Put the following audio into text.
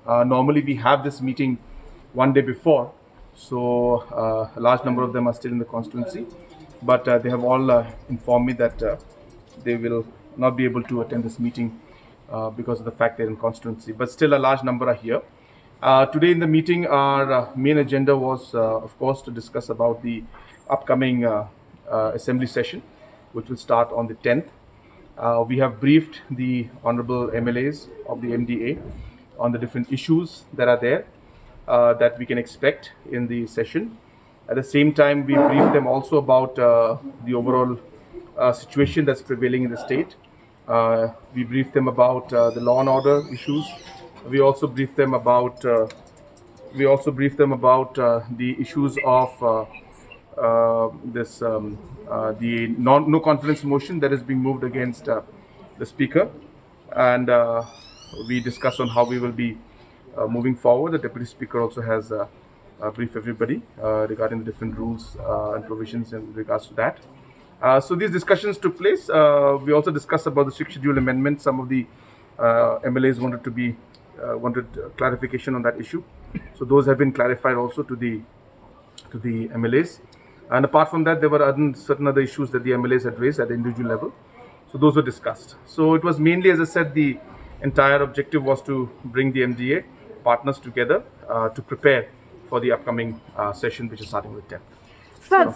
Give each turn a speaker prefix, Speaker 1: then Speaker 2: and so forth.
Speaker 1: Normally we have this meeting one day before, so a large number of them are still in the constituency, but they have all informed me that they will not be able to attend this meeting because of the fact they're in constituency, but still a large number are here. Today in the meeting, our main agenda was, of course, to discuss about the upcoming assembly session, which will start on the 10th. We have briefed the honorable MLAs of the MDA on the different issues that are there that we can expect in the session. At the same time, we briefed them also about the overall situation that's prevailing in the state. We briefed them about the law and order issues. We also briefed them about the issues of the no confidence motion that is being moved against the speaker, and we discussed on how we will be moving forward. The deputy speaker also has briefed everybody regarding the different rules and provisions in regards to that. So these discussions took place. We also discussed about the 6th schedule amendment. Some of the MLAs wanted clarification on that issue. So those have been clarified also to the MLAs. And apart from that, there were certain other issues that the MLAs had raised at the individual level. So those were discussed. So it was mainly, as I said, the entire objective was to bring the MDA partners together to prepare for the upcoming session, which is starting with 10th.
Speaker 2: Sir,